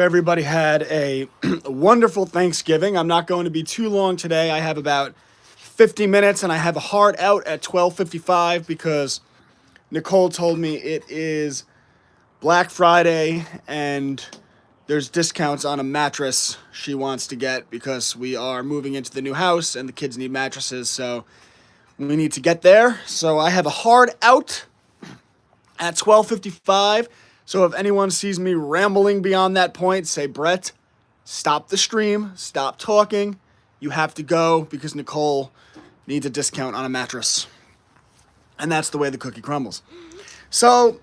Everybody had a wonderful Thanksgiving. I'm not going to be too long today. I have about 50 minutes and I have a hard out at 12:55 because Nicole told me it is Black Friday and there's discounts on a mattress she wants to get because we are moving into the new house and the kids need mattresses, so we need to get there. So I have a hard out at 12:55. So if anyone sees me rambling beyond that point, say, Brett, stop the stream, stop talking. You have to go because Nicole needs a discount on a mattress. And that's the way the cookie crumbles. So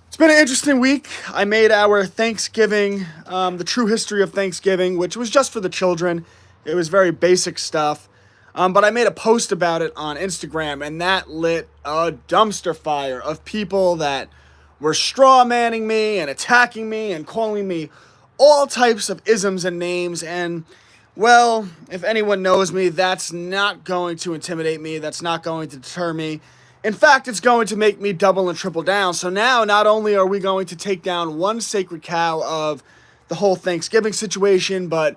it's been an interesting week. I made our Thanksgiving, the true history of Thanksgiving, which was just for the children. It was very basic stuff. But I made a post about it on Instagram, and that lit a dumpster fire of people that were straw manning me and attacking me and calling me all types of isms and names. And, well, if anyone knows me, that's not going to intimidate me. That's not going to deter me. In fact, it's going to make me double and triple down. So now, not only are we going to take down one sacred cow of the whole Thanksgiving situation, but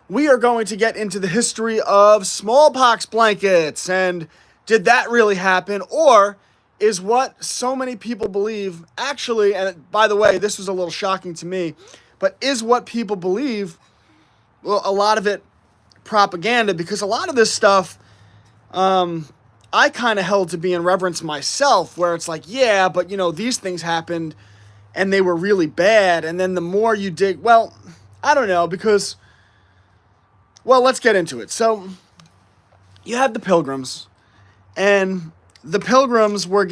we are going to get into the history of smallpox blankets. And did that really happen? Or is what so many people believe actually, and by the way, this was a little shocking to me, but is what people believe, well, a lot of it propaganda, because a lot of this stuff I kind of held to be in reverence myself, where it's like, yeah, but these things happened and they were really bad. And then the more you dig, well, I don't know, because, well, let's get into it. So you have the pilgrims, and the pilgrims were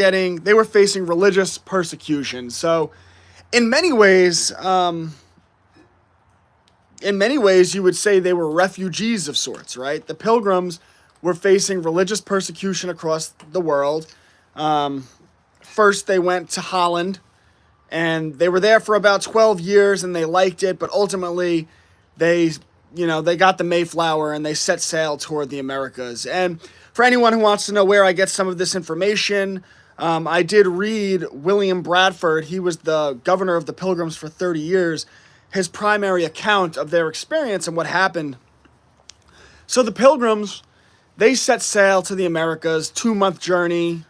facing religious persecution. So in many ways, you would say they were refugees of sorts, right? The pilgrims were facing religious persecution across the world. First, they went to Holland, and they were there for about 12 years, and they liked it, but ultimately, they got the Mayflower, and they set sail toward the Americas. And for anyone who wants to know where I get some of this information, I did read William Bradford. He was the governor of the Pilgrims for 30 years, his primary account of their experience and what happened. So the Pilgrims, they set sail to the Americas, 2-month journey.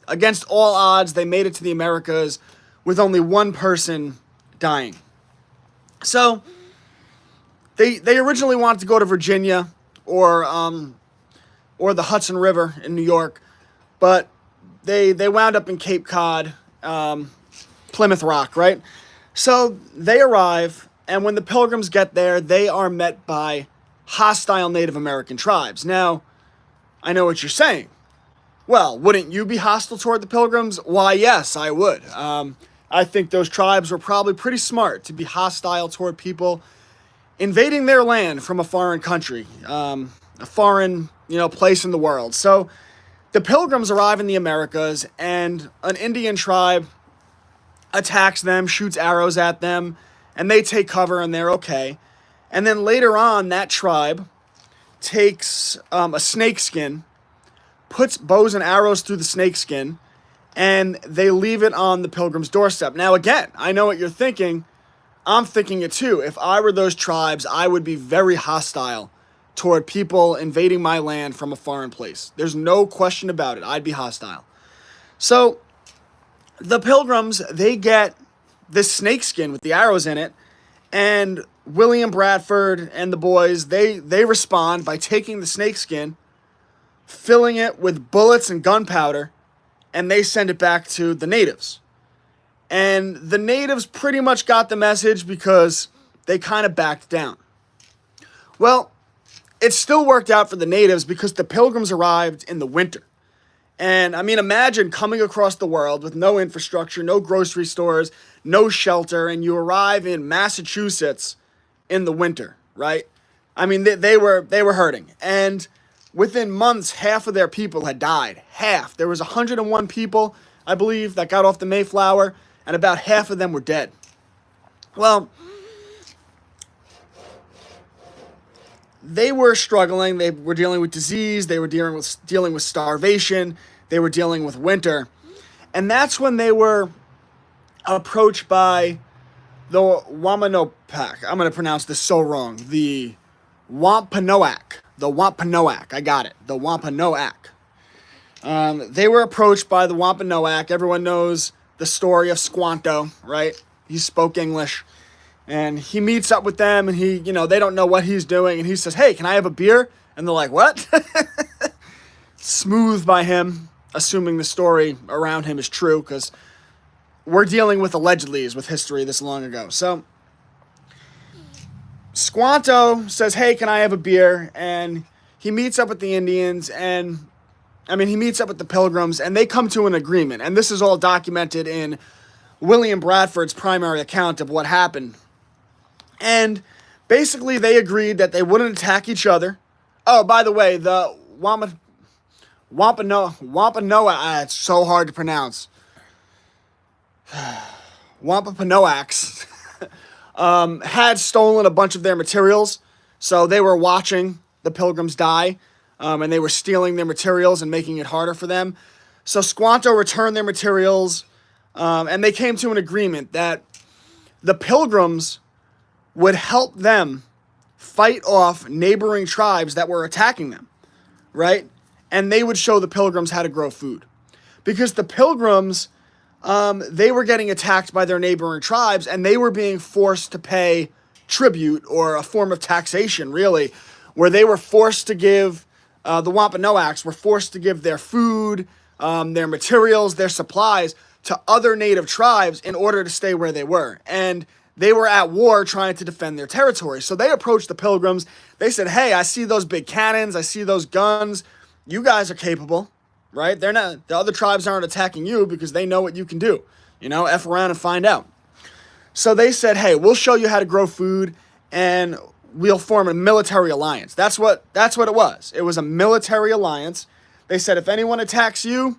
Against all odds, they made it to the Americas with only one person dying. So they originally wanted to go to Virginia or the Hudson River in New York, but they wound up in Cape Cod, Plymouth Rock, right? So they arrive, and when the Pilgrims get there, they are met by hostile Native American tribes. Now, I know what you're saying. Well, wouldn't you be hostile toward the Pilgrims? Why, yes, I would. I think those tribes were probably pretty smart to be hostile toward people invading their land from a foreign country, a foreign, place in the world. So the Pilgrims arrive in the Americas, and an Indian tribe attacks them, shoots arrows at them, and they take cover, and they're okay. And then later on, that tribe takes a snake skin, puts bows and arrows through the snake skin, and they leave it on the Pilgrims' doorstep. Now, again, I know what you're thinking. I'm thinking it too. If I were those tribes, I would be very hostile toward people invading my land from a foreign place. There's no question about it. I'd be hostile. So the Pilgrims, they get this snake skin with the arrows in it, and William Bradford and the boys, they respond by taking the snake skin, filling it with bullets and gunpowder, and they send it back to the natives. And the natives pretty much got the message because they kind of backed down. Well, it still worked out for the natives because the Pilgrims arrived in the winter. And, imagine coming across the world with no infrastructure, no grocery stores, no shelter, and you arrive in Massachusetts in the winter, right? They were hurting. And within months, half of their people had died. Half. There was 101 people, I believe, that got off the Mayflower, and about half of them were dead. Well, they were struggling. They were dealing with disease. They were dealing with starvation. They were dealing with winter. And that's when they were approached by the Wampanoag. I'm going to pronounce this so wrong. The Wampanoag. The Wampanoag. I got it. The Wampanoag. They were approached by the Wampanoag. Everyone knows the story of Squanto, right? He spoke English. And he meets up with them, and they don't know what he's doing. And he says, hey, can I have a beer? And they're like, what? Smooth by him, assuming the story around him is true, because we're dealing with allegedlys with history this long ago. So Squanto says, hey, can I have a beer? And he meets up with the Indians, he meets up with the Pilgrims, and they come to an agreement. And this is all documented in William Bradford's primary account of what happened. And basically they agreed that they wouldn't attack each other. Oh, by the way, the Wampanoag, it's so hard to pronounce. Wampanoags had stolen a bunch of their materials, so they were watching the Pilgrims die, and they were stealing their materials and making it harder for them. So Squanto returned their materials, and they came to an agreement that the Pilgrims would help them fight off neighboring tribes that were attacking them, right? And they would show the Pilgrims how to grow food. Because the Pilgrims, they were getting attacked by their neighboring tribes, and they were being forced to pay tribute, or a form of taxation, really, where they were forced to give, the Wampanoags were forced to give their food, their materials, their supplies to other native tribes in order to stay where they were. And they were at war trying to defend their territory. So they approached the Pilgrims. They said, hey, I see those big cannons. I see those guns. You guys are capable, right? The other tribes aren't attacking you because they know what you can do. F around and find out. So they said, hey, we'll show you how to grow food, and we'll form a military alliance. That's what it was. It was a military alliance. They said, if anyone attacks you,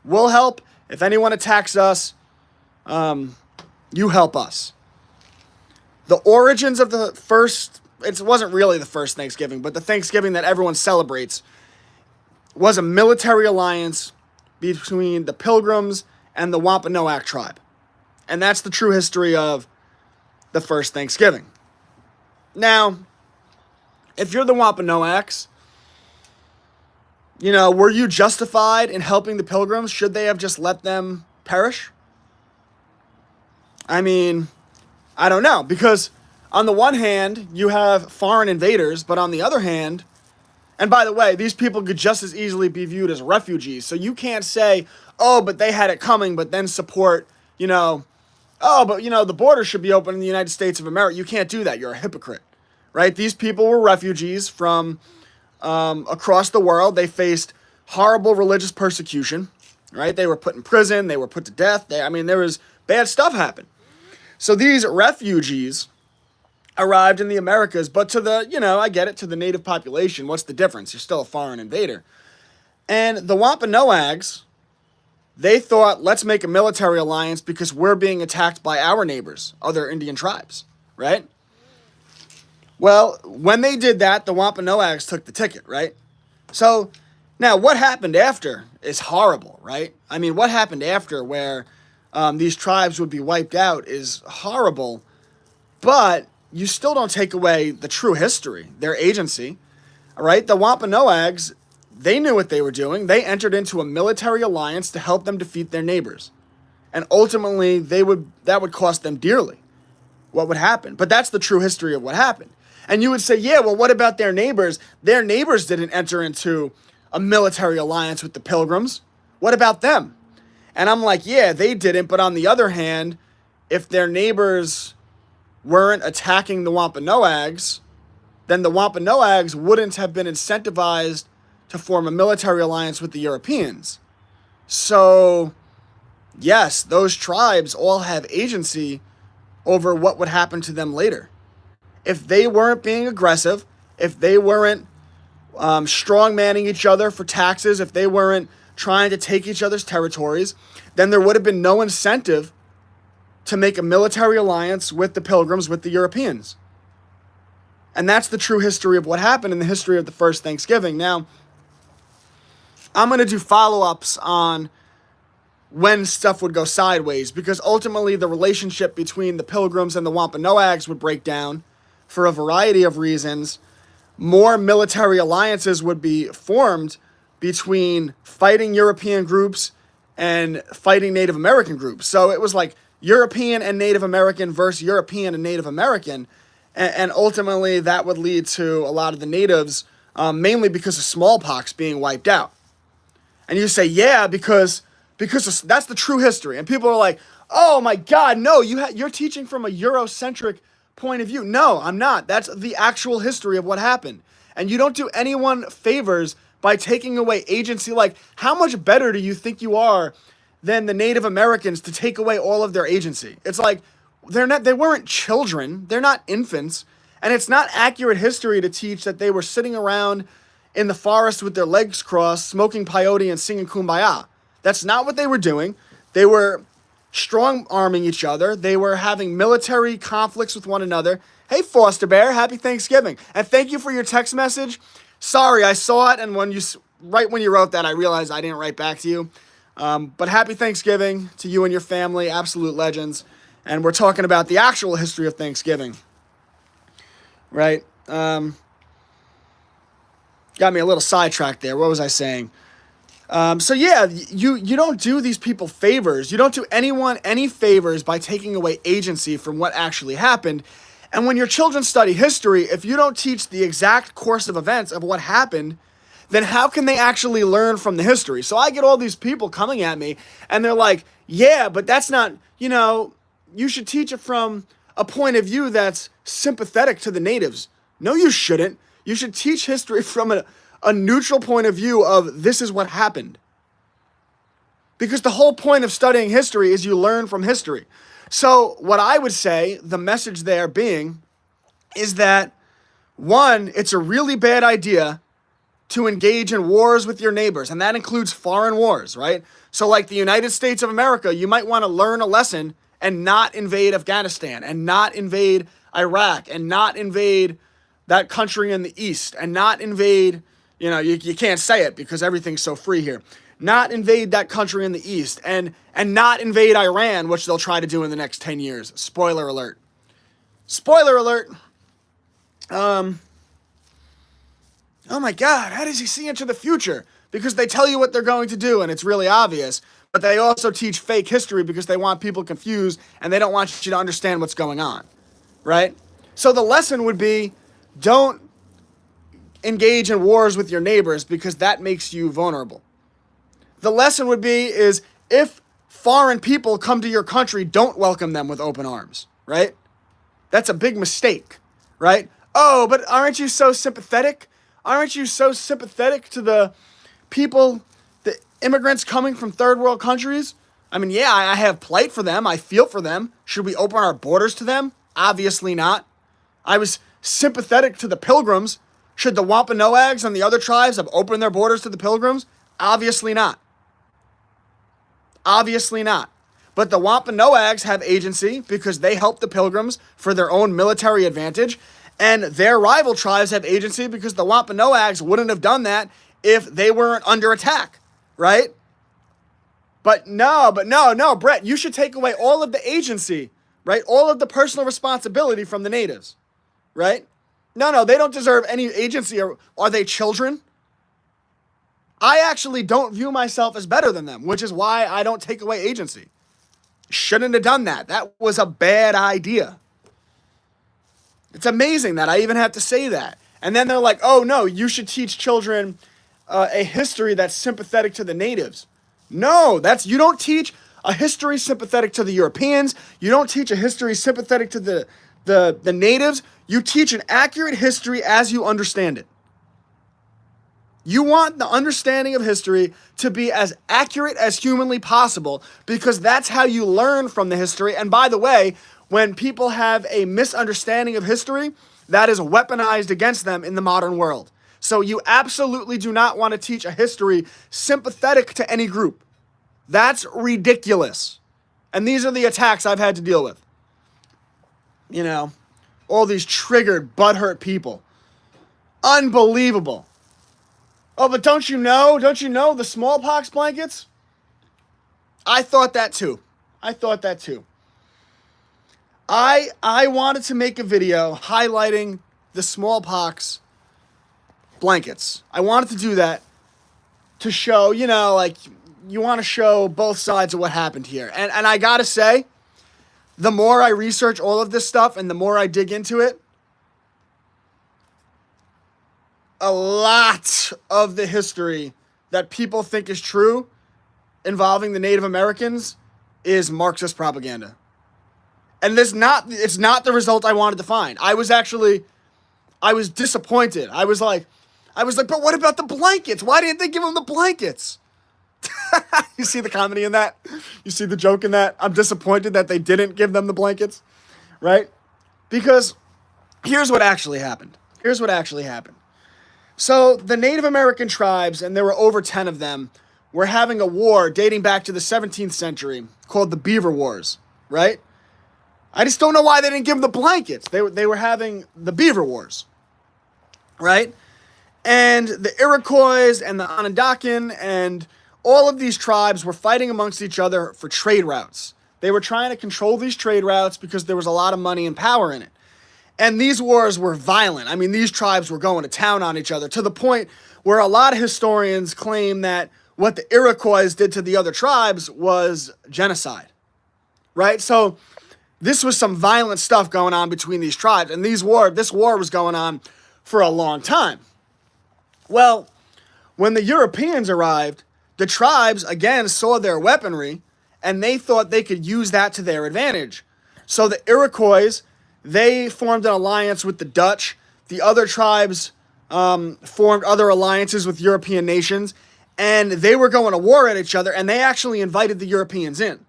we'll help. If anyone attacks us, you help us. The origins of the first, it wasn't really the first Thanksgiving, but the Thanksgiving that everyone celebrates was a military alliance between the Pilgrims and the Wampanoag tribe. And that's the true history of the first Thanksgiving. Now, if you're the Wampanoags, were you justified in helping the Pilgrims? Should they have just let them perish? I don't know, because on the one hand, you have foreign invaders, but on the other hand, and by the way, these people could just as easily be viewed as refugees, so you can't say, oh, but they had it coming, but then support, the border should be open in the United States of America. You can't do that. You're a hypocrite, right? These people were refugees from across the world. They faced horrible religious persecution, right? They were put in prison. They were put to death. There was bad stuff happen. So these refugees arrived in the Americas, but to the, I get it, to the native population, what's the difference? You're still a foreign invader. And the Wampanoags, they thought, let's make a military alliance because we're being attacked by our neighbors, other Indian tribes, right? Well, when they did that, the Wampanoags took the ticket, right? So now what happened after is horrible, right? What happened after where these tribes would be wiped out is horrible, but you still don't take away the true history, their agency, all right? The Wampanoags, they knew what they were doing. They entered into a military alliance to help them defeat their neighbors. And ultimately, that would cost them dearly what would happen. But that's the true history of what happened. And you would say, yeah, well, what about their neighbors? Their neighbors didn't enter into a military alliance with the Pilgrims. What about them? And I'm like, yeah, they didn't. But on the other hand, if their neighbors weren't attacking the Wampanoags, then the Wampanoags wouldn't have been incentivized to form a military alliance with the Europeans. So, yes, those tribes all have agency over what would happen to them later. If they weren't being aggressive, if they weren't strong-manning each other for taxes, if they weren't trying to take each other's territories, then there would have been no incentive to make a military alliance with the Pilgrims, with the Europeans. And that's the true history of what happened in the history of the first Thanksgiving. Now, I'm going to do follow-ups on when stuff would go sideways, because ultimately the relationship between the Pilgrims and the Wampanoags would break down for a variety of reasons. More military alliances would be formed between fighting European groups and fighting Native American groups. So it was like European and Native American versus European and Native American. And ultimately that would lead to a lot of the natives, mainly because of smallpox, being wiped out. And you say, yeah, because that's the true history. And people are like, oh my God, no, you're teaching from a Eurocentric point of view. No, I'm not. That's the actual history of what happened. And you don't do anyone favors by taking away agency. Like, how much better do you think you are than the Native Americans to take away all of their agency? It's like, they weren't children. They're not infants. And it's not accurate history to teach that they were sitting around in the forest with their legs crossed, smoking peyote and singing Kumbaya. That's not what they were doing. They were strong-arming each other. They were having military conflicts with one another. Hey, Foster Bear, happy Thanksgiving. And thank you for your text message. Sorry, I saw it, and right when you wrote that, I realized I didn't write back to you. But happy Thanksgiving to you and your family, absolute legends. And we're talking about the actual history of Thanksgiving, right? Got me a little sidetracked there. What was I saying? So yeah, you don't do these people favors. You don't do anyone any favors by taking away agency from what actually happened. And when your children study history, if you don't teach the exact course of events of what happened, then how can they actually learn from the history? So I get all these people coming at me and they're like, yeah, but that's not, you should teach it from a point of view that's sympathetic to the natives. No, you shouldn't. You should teach history from a neutral point of view of this is what happened. Because the whole point of studying history is you learn from history. So what I would say, the message there being, is that, one, it's a really bad idea to engage in wars with your neighbors, and that includes foreign wars, right? So like the United States of America, you might want to learn a lesson and not invade Afghanistan, and not invade Iraq, and not invade that country in the East, and not invade, you can't say it because everything's so free here. Not invade that country in the East, and not invade Iran, which they'll try to do in the next 10 years. Spoiler alert. Spoiler alert. Oh my God, how does he see into the future? Because they tell you what they're going to do, and it's really obvious. But they also teach fake history because they want people confused, and they don't want you to understand what's going on, right? So the lesson would be, don't engage in wars with your neighbors because that makes you vulnerable. The lesson would be is if foreign people come to your country, don't welcome them with open arms, right? That's a big mistake, right? Oh, but aren't you so sympathetic? Aren't you so sympathetic to the people, the immigrants coming from third world countries? I mean, yeah, I have plight for them. I feel for them. Should we open our borders to them? Obviously not. I was sympathetic to the Pilgrims. Should the Wampanoags and the other tribes have opened their borders to the Pilgrims? Obviously not. Obviously not. But the Wampanoags have agency because they helped the Pilgrims for their own military advantage, and their rival tribes have agency because the Wampanoags wouldn't have done that if they weren't under attack, right? But no, Brett, you should take away all of the agency, right? All of the personal responsibility from the natives, right? No, they don't deserve any agency. Are they children? I actually don't view myself as better than them, which is why I don't take away agency. Shouldn't have done that. That was a bad idea. It's amazing that I even have to say that. And then they're like, oh no, you should teach children a history that's sympathetic to the natives. No, you don't teach a history sympathetic to the Europeans. You don't teach a history sympathetic to the natives. You teach an accurate history as you understand it. You want the understanding of history to be as accurate as humanly possible because that's how you learn from the history. And by the way, when people have a misunderstanding of history, that is weaponized against them in the modern world. So you absolutely do not want to teach a history sympathetic to any group. That's ridiculous. And these are the attacks I've had to deal with. All these triggered, butthurt people. Unbelievable. Oh, but don't you know the smallpox blankets? I thought that too. I thought that too. I wanted to make a video highlighting the smallpox blankets. I wanted to do that to show, you know, like, you want to show both sides of what happened here. And I gotta say, the more I research all of this stuff and the more I dig into it, a lot of the history that people think is true involving the Native Americans is Marxist propaganda. And it's not the result I wanted to find. I was disappointed. I was like, but what about the blankets? Why didn't they give them the blankets? You see the comedy in that? You see the joke in that? I'm disappointed that they didn't give them the blankets, right? Because here's what actually happened. So the Native American tribes, and there were over 10 of them, were having a war dating back to the 17th century called the Beaver Wars, right? I just don't know why they didn't give them the blankets. They were having the Beaver Wars, right? And the Iroquois and the Onondagan and all of these tribes were fighting amongst each other for trade routes. They were trying to control these trade routes because there was a lot of money and power in it. And these wars were violent. I mean, these tribes were going to town on each other to the point where a lot of historians claim that what the Iroquois did to the other tribes was genocide, right? So this was some violent stuff going on between these tribes, and this war was going on for a long time. Well, when the Europeans arrived, the tribes again saw their weaponry, and they thought they could use that to their advantage. So the Iroquois, they formed an alliance with the Dutch. The other tribes formed other alliances with European nations, and they were going to war at each other, and they actually invited the Europeans in.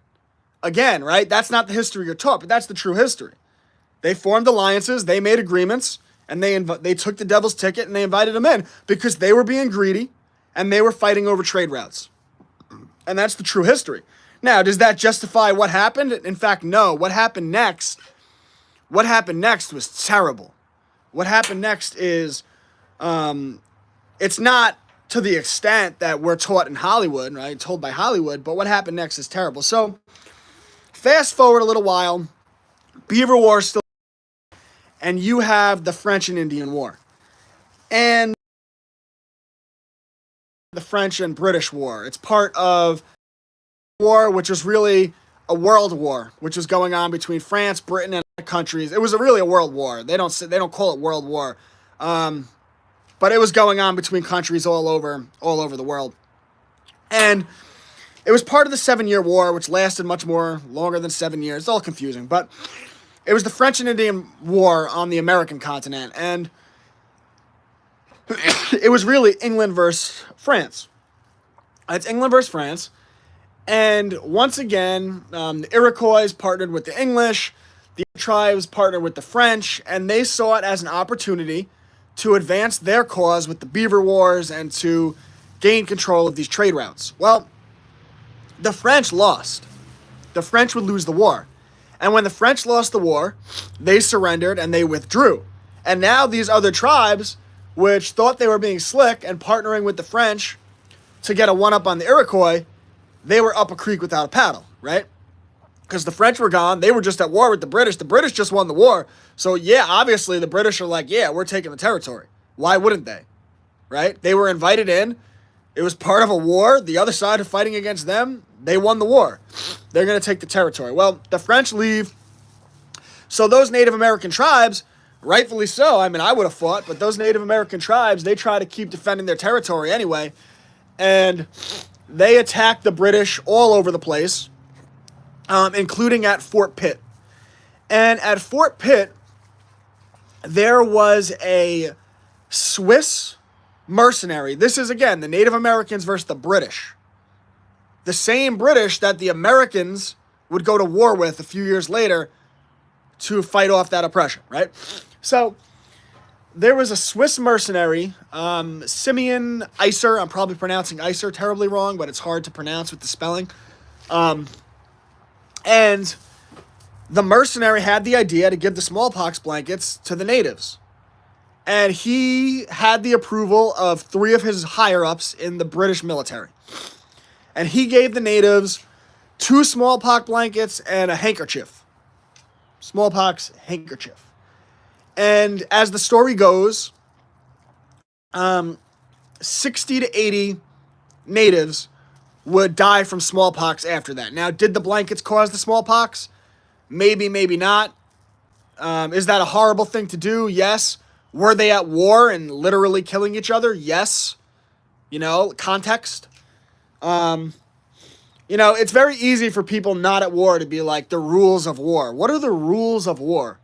Again, right? That's not the history you're taught, but that's the true history. They formed alliances, they made agreements, and they took the devil's ticket and they invited them in because they were being greedy and they were fighting over trade routes. And that's the true history. Now, does that justify what happened? In fact, no. What happened next was terrible. What happened next is, it's not to the extent that we're taught in Hollywood, right? Told by Hollywood, but what happened next is terrible. So, fast forward a little while, Beaver War still, and you have the French and Indian War. And the French and British War. It's part of war, which was really a world war, which was going on between France, Britain, and other countries. It was really a world war. They don't call it World War, but it was going on between countries all over the world. And it was part of the 7-Year War, which lasted much more longer than 7 years. It's all confusing, but it was the French and Indian War on the American continent, and it was really England versus France. It's England versus France, and once again, the Iroquois partnered with the English, the tribes partnered with the French, and they saw it as an opportunity to advance their cause with the Beaver Wars and to gain control of these trade routes. Well, the French lost. The French would lose the war. And when the French lost the war, they surrendered and they withdrew. And now these other tribes, which thought they were being slick and partnering with the French to get a one-up on the Iroquois, they were up a creek without a paddle, right? Because the French were gone. They were just at war with the British. The British just won the war. So, yeah, obviously the British are like, yeah, we're taking the territory. Why wouldn't they? Right? They were invited in. It was part of a war. The other side are fighting against them. They won the war. They're going to take the territory. Well, the French leave. So those Native American tribes, rightfully so, I mean, I would have fought, but those Native American tribes, they try to keep defending their territory anyway. And they attacked the British all over the place, including at Fort Pitt. And at Fort Pitt, there was a Swiss mercenary. This is, again, the Native Americans versus the British. The same British that the Americans would go to war with a few years later to fight off that oppression, right? So there was a Swiss mercenary, Simeon Iser. I'm probably pronouncing Iser terribly wrong, but it's hard to pronounce with the spelling. And the mercenary had the idea to give the smallpox blankets to the natives. And he had the approval of 3 of his higher-ups in the British military. And he gave the natives 2 smallpox blankets, and a handkerchief. Smallpox handkerchief. And as the story goes, 60 to 80 natives would die from smallpox after that. Now, did the blankets cause the smallpox? Maybe, maybe not. Is that a horrible thing to do? Yes. Were they at war and literally killing each other? Yes. Context. It's very easy for people not at war to be like, the rules of war. What are the rules of war?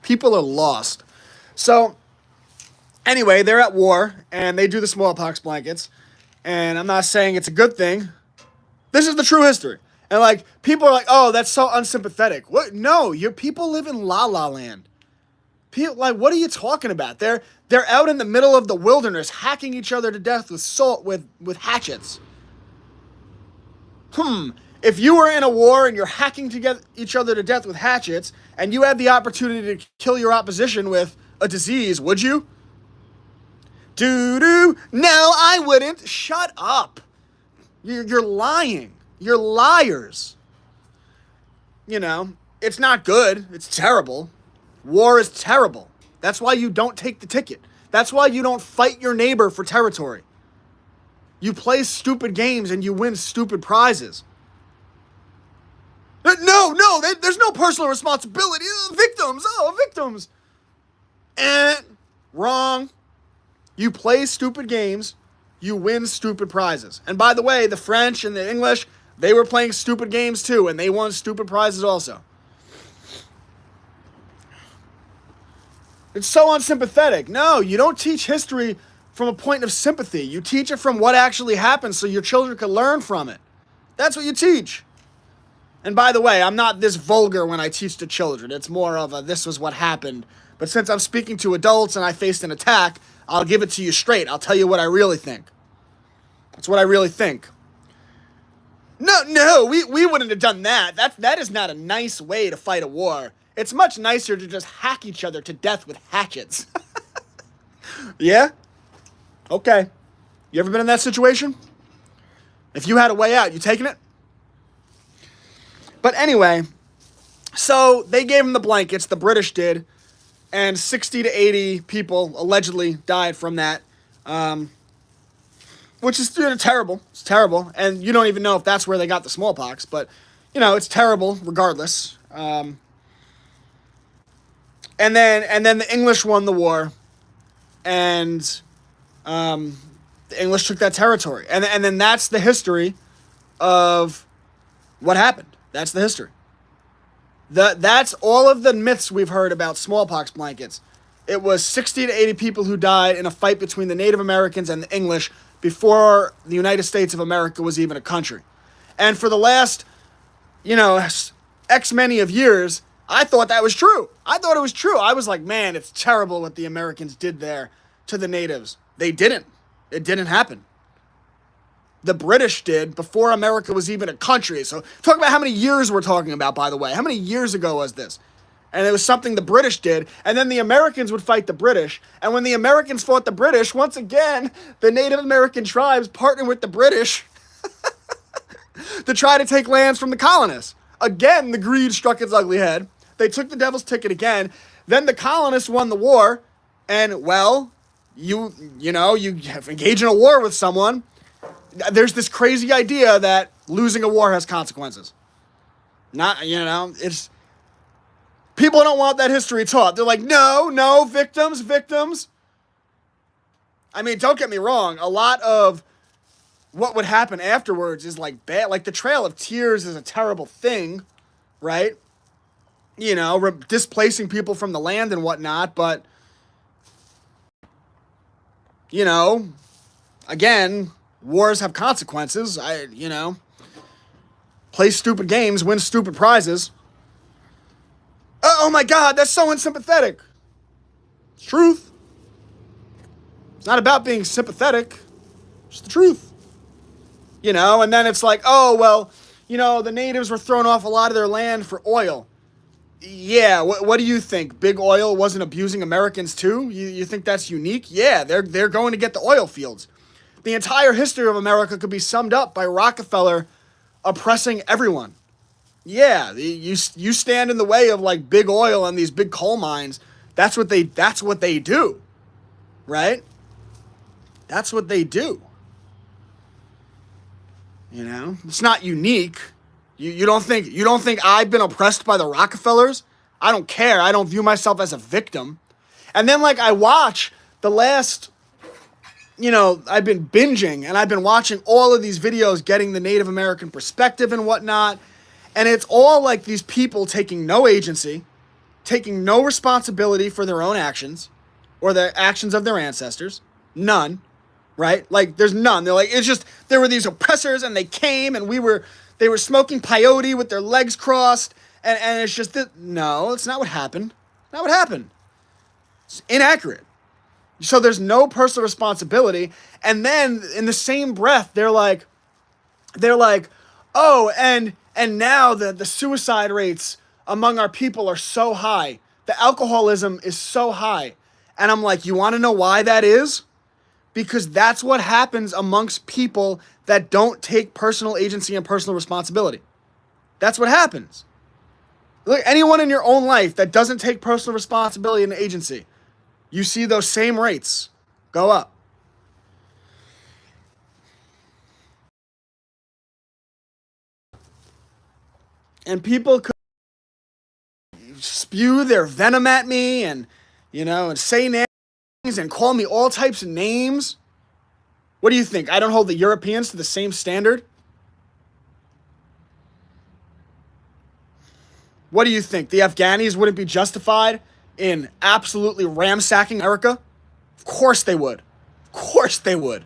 People are lost. So, anyway, they're at war, and they do the smallpox blankets. And I'm not saying it's a good thing. This is the true history. And, people are like, oh, that's so unsympathetic. What? No, your people live in La La Land. People, what are you talking about? They're out in the middle of the wilderness, hacking each other to death with hatchets. If you were in a war and you're hacking each other to death with hatchets, and you had the opportunity to kill your opposition with a disease, would you? No, I wouldn't. Shut up. You're lying. You're liars. It's not good. It's terrible. War is terrible. That's why you don't take the ticket. That's why you don't fight your neighbor for territory. You play stupid games and you win stupid prizes. No, there's no personal responsibility. Victims. Wrong. You play stupid games, you win stupid prizes. And by the way, the French and the English, they were playing stupid games too, and they won stupid prizes also. It's so unsympathetic. No, you don't teach history from a point of sympathy. You teach it from what actually happened so your children can learn from it. That's what you teach. And by the way, I'm not this vulgar when I teach to children. It's more of a, this was what happened. But since I'm speaking to adults and I faced an attack, I'll give it to you straight. I'll tell you what I really think. That's what I really think. No, we wouldn't have done that. That is not a nice way to fight a war. It's much nicer to just hack each other to death with hatchets. Yeah? Okay. You ever been in that situation? If you had a way out, you taking it? But anyway, so they gave them the blankets, the British did, and 60 to 80 people allegedly died from that, which is terrible. It's terrible, and you don't even know if that's where they got the smallpox, but, it's terrible regardless. And then the English won the war, and the English took that territory. And then that's the history of what happened. That's the history. That's all of the myths we've heard about smallpox blankets. It was 60 to 80 people who died in a fight between the Native Americans and the English before the United States of America was even a country. And for the last, X many of years, I thought that was true. I thought it was true. I was like, man, it's terrible what the Americans did there to the natives. They didn't. It didn't happen. The British did before America was even a country. So talk about how many years we're talking about, by the way. How many years ago was this? And it was something the British did. And then the Americans would fight the British. And when the Americans fought the British, once again, the Native American tribes partnered with the British to try to take lands from the colonists. Again, the greed struck its ugly head. They took the devil's ticket again. Then the colonists won the war. And, well, you engage in a war with someone. There's this crazy idea that losing a war has consequences. It's... People don't want that history taught. They're like, no, victims. I mean, don't get me wrong. A lot of what would happen afterwards is bad. The Trail of Tears is a terrible thing, right? Displacing people from the land and whatnot. But, again... Wars have consequences. Play stupid games, win stupid prizes. Oh my God, that's so unsympathetic. It's truth. It's not about being sympathetic. It's the truth. And then it's like, oh, well, the natives were throwing off a lot of their land for oil. Yeah, what do you think? Big oil wasn't abusing Americans too? You think that's unique? Yeah, they're going to get the oil fields. The entire history of America could be summed up by Rockefeller oppressing everyone. Yeah, you stand in the way of like big oil and these big coal mines. That's what they do, right? That's what they do. You know, it's not unique. You don't think I've been oppressed by the Rockefellers? I don't care. I don't view myself as a victim. And then like I watch the last, I've been binging and I've been watching all of these videos getting the Native American perspective and whatnot. And it's all like these people taking no agency, taking no responsibility for their own actions or the actions of their ancestors. None, right? Like there's none. They're like, it's just, there were these oppressors and they came and they were smoking peyote with their legs crossed. And it's just that, no, it's not what happened. Not what happened. It's inaccurate. So there's no personal responsibility. And then in the same breath, they're like, oh, and now the suicide rates among our people are so high. The alcoholism is so high. And I'm like, you want to know why that is? Because that's what happens amongst people that don't take personal agency and personal responsibility. That's what happens. Look, anyone in your own life that doesn't take personal responsibility and agency, you see those same rates go up. And people could spew their venom at me and say names and call me all types of names. What do you think? I don't hold the Europeans to the same standard? What do you think? The Afghanis wouldn't be justified in absolutely ransacking America? Of course they would. Of course they would.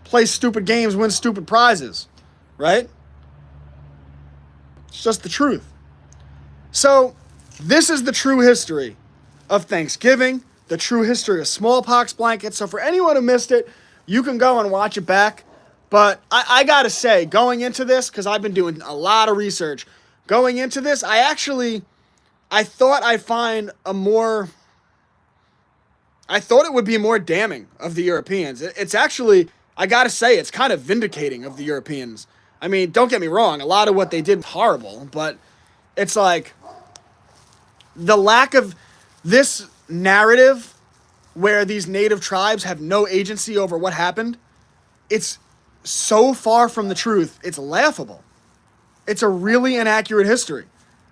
Play stupid games, win stupid prizes, right? It's just the truth. So, this is the true history of Thanksgiving, the true history of smallpox blankets. So for anyone who missed it, you can go and watch it back. But I gotta say, going into this, because I've been doing a lot of research, going into this, I thought I'd find I thought it would be more damning of the Europeans. It's actually, I gotta say, it's kind of vindicating of the Europeans. I mean, don't get me wrong, a lot of what they did was horrible, but it's like, the lack of this narrative where these native tribes have no agency over what happened, it's so far from the truth, it's laughable. It's a really inaccurate history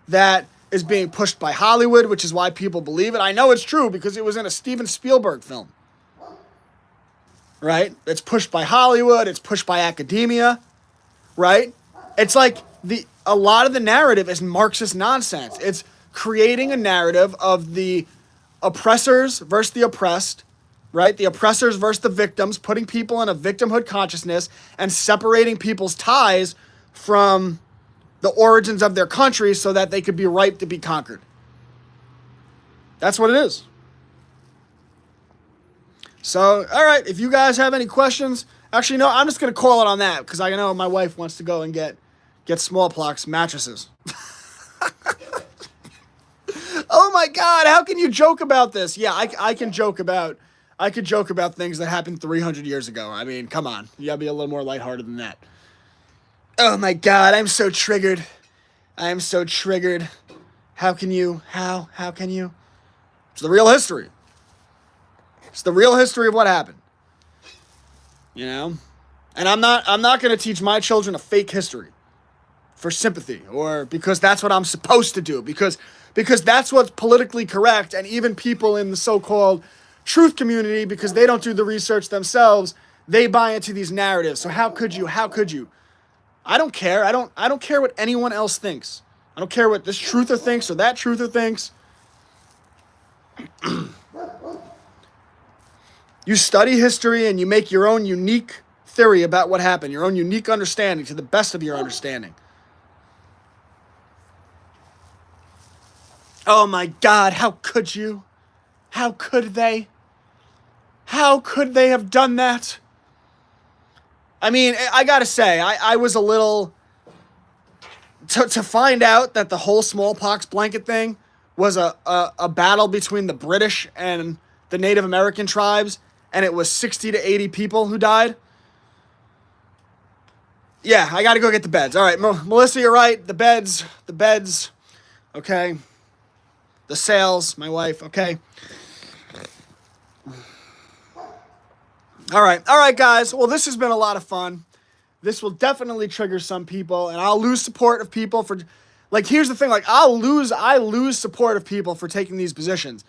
that is being pushed by Hollywood, which is why people believe it. I know it's true because it was in a Steven Spielberg film. Right? It's pushed by Hollywood, it's pushed by academia, right? It's like a lot of the narrative is Marxist nonsense. It's creating a narrative of the oppressors versus the oppressed, right? The oppressors versus the victims, putting people in a victimhood consciousness and separating people's ties from the origins of their country so that they could be ripe to be conquered. That's what it is. So, all right, if you guys have any questions, actually, no, I'm just going to call it on that because I know my wife wants to go and get Smallpox mattresses. Oh my God, how can you joke about this? Yeah, I can joke about things that happened 300 years ago. I mean, come on. You gotta be a little more lighthearted than that. Oh my God, I'm so triggered. I am so triggered. How can you? How can you? It's the real history. It's the real history of what happened. You know? And I'm not going to teach my children a fake history for sympathy or because that's what I'm supposed to do because that's what's politically correct, and even people in the so-called truth community, because they don't do the research themselves, they buy into these narratives. So how could you? I don't care. I don't care what anyone else thinks. I don't care what this truther thinks or that truther thinks. You study history and you make your own unique theory about what happened, your own unique understanding to the best of your understanding. Oh my God, how could you? How could they? How could they have done that? I mean, I gotta say, I was a little... To find out that the whole smallpox blanket thing was a battle between the British and the Native American tribes, and it was 60 to 80 people who died. Yeah, I got to go get the beds. All right, Melissa, you're right. The beds, okay. The sales, my wife, okay. All right, guys. Well, this has been a lot of fun. This will definitely trigger some people, and I'll lose support of people for, like, here's the thing, like, I lose support of people for taking these positions.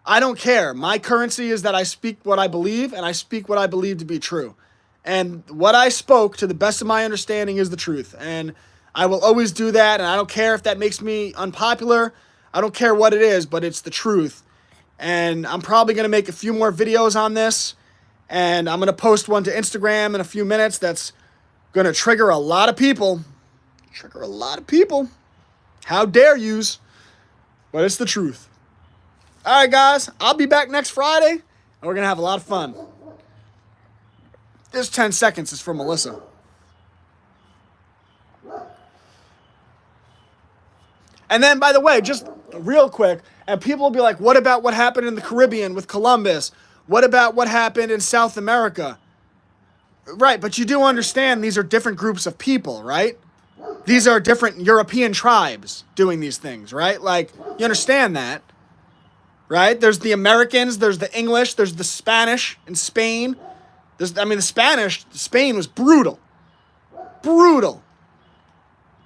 I don't care. My currency is that I speak what I believe, and I speak what I believe to be true. And what I spoke, to the best of my understanding, is the truth. And I will always do that, and I don't care if that makes me unpopular. I don't care what it is, but it's the truth. And I'm probably going to make a few more videos on this, and I'm going to post one to Instagram in a few minutes that's going to trigger a lot of people. How dare yous? But it's the truth. All right, guys. I'll be back next Friday, and we're going to have a lot of fun. This 10 seconds is for Melissa. And then, by the way, just real quick, and people will be like, what about what happened in the Caribbean with Columbus? What about what happened in South America? Right, but you do understand these are different groups of people, right? These are different European tribes doing these things, right? Like, you understand that, right? There's the Americans, there's the English, there's the Spanish in Spain. Spain was brutal. Brutal.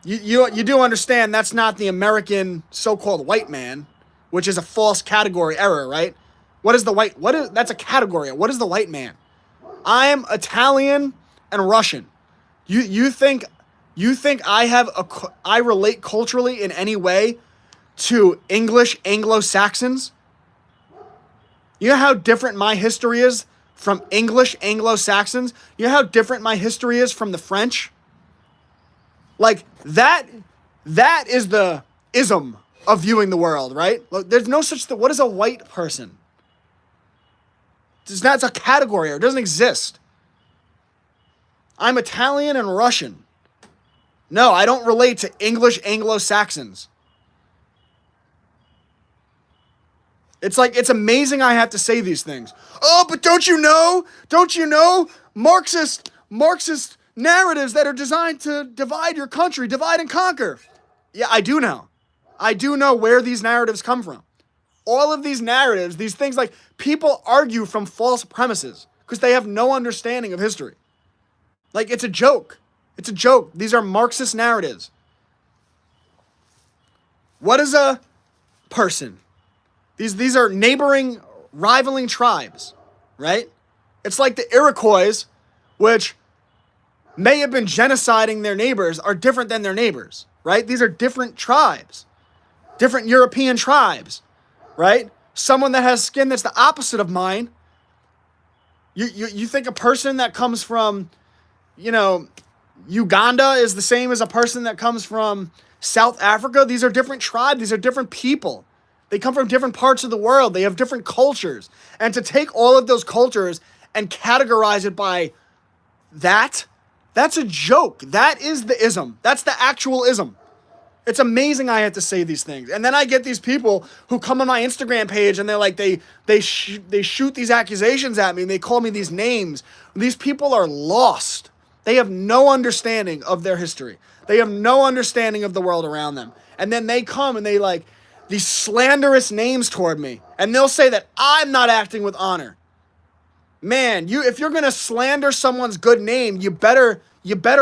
You do understand that's not the American so-called white man, which is a false category error, right? That's a category. What is the white man? I'm Italian and Russian. You think I relate culturally in any way to English Anglo-Saxons? You know how different my history is from English Anglo-Saxons? You know how different my history is from the French? Like, that is the ism of viewing the world, right? Look, there's no such thing. What is a white person? That's a category. It doesn't exist. I'm Italian and Russian. No, I don't relate to English Anglo-Saxons. It's amazing I have to say these things. Oh, but don't you know Marxist narratives that are designed to divide your country, divide and conquer. Yeah, I do know. I do know where these narratives come from. All of these narratives, these things, like, people argue from false premises because they have no understanding of history. Like, it's a joke. It's a joke. These are Marxist narratives. What is a person? These are neighboring, rivaling tribes, right? It's like the Iroquois, which may have been genociding their neighbors, are different than their neighbors, right? These are different tribes, different European tribes, right? Someone that has skin that's the opposite of mine. You think a person that comes from, Uganda is the same as a person that comes from South Africa? These are different tribes. These are different people. They come from different parts of the world. They have different cultures. And to take all of those cultures and categorize it by that's a joke. That is the ism. That's the actual ism. It's amazing I have to say these things. And then I get these people who come on my Instagram page and they're like, they shoot these accusations at me and they call me these names. These people are lost. They have no understanding of their history. They have no understanding of the world around them. And then they come and they like these slanderous names toward me. And they'll say that I'm not acting with honor. Man, if you're going to slander someone's good name, you better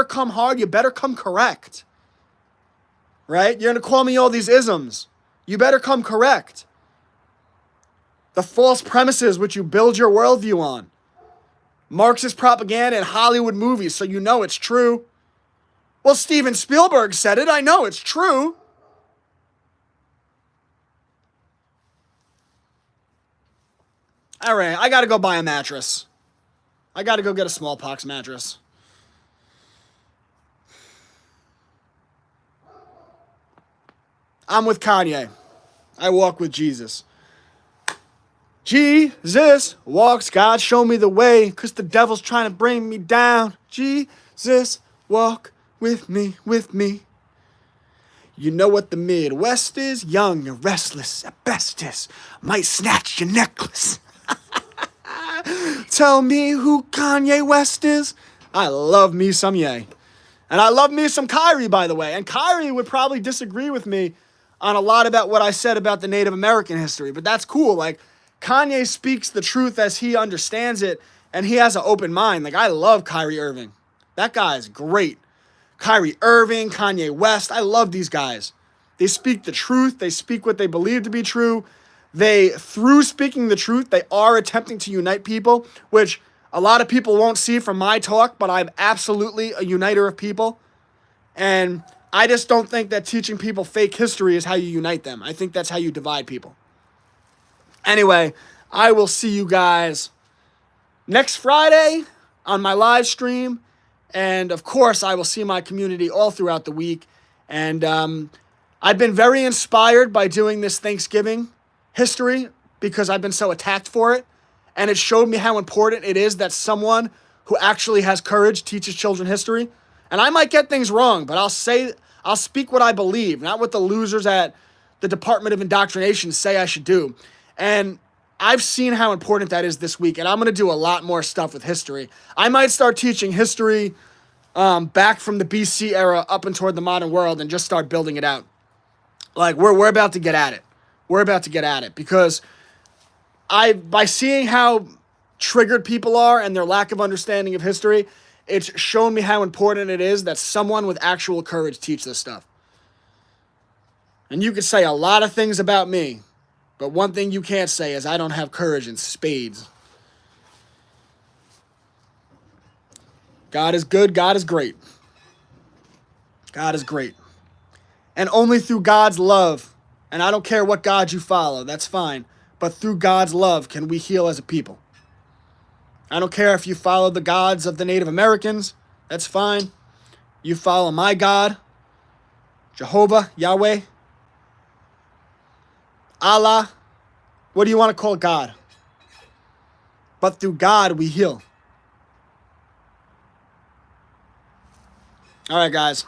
come hard. You better come correct. Right? You're going to call me all these isms. You better come correct. The false premises which you build your worldview on. Marxist propaganda and Hollywood movies, so you know it's true. Well, Steven Spielberg said it. I know it's true. All right, I got to go buy a mattress. I got to go get a Smallpox mattress. I'm with Kanye. I walk with Jesus. Jesus walks, God show me the way, 'cause the devil's trying to bring me down. Jesus, walk with me, with me. You know what the Midwest is? Young and restless, asbestos, might snatch your necklace. Tell me who Kanye West is. I love me some Ye. And I love me some Kyrie, by the way. And Kyrie would probably disagree with me on a lot about what I said about the Native American history. But that's cool. Like, Kanye speaks the truth as he understands it, and he has an open mind. Like, I love Kyrie Irving. That guy is great. Kyrie Irving, Kanye West. I love these guys. They speak the truth. They speak what they believe to be true. Through speaking the truth, they are attempting to unite people, which a lot of people won't see from my talk, but I'm absolutely a uniter of people. And I just don't think that teaching people fake history is how you unite them. I think that's how you divide people. Anyway, I will see you guys next Friday on my live stream. And of course, I will see my community all throughout the week. And I've been very inspired by doing this Thanksgiving history because I've been so attacked for it. And it showed me how important it is that someone who actually has courage teaches children history. And I might get things wrong, but I'll speak what I believe, not what the losers at the Department of Indoctrination say I should do. And I've seen how important that is this week, and I'm going to do a lot more stuff with history. I might start teaching history back from the BC era up and toward the modern world and just start building it out. Like, we're about to get at it. We're about to get at it because by seeing how triggered people are and their lack of understanding of history, it's shown me how important it is that someone with actual courage teach this stuff. And you could say a lot of things about me, but one thing you can't say is I don't have courage in spades. God is good. God is great. God is great. And only through God's love, and I don't care what God you follow, that's fine, but through God's love can we heal as a people. I don't care if you follow the gods of the Native Americans, that's fine. You follow my God, Jehovah, Yahweh, Allah, what do you want to call God? But through God we heal. All right, guys.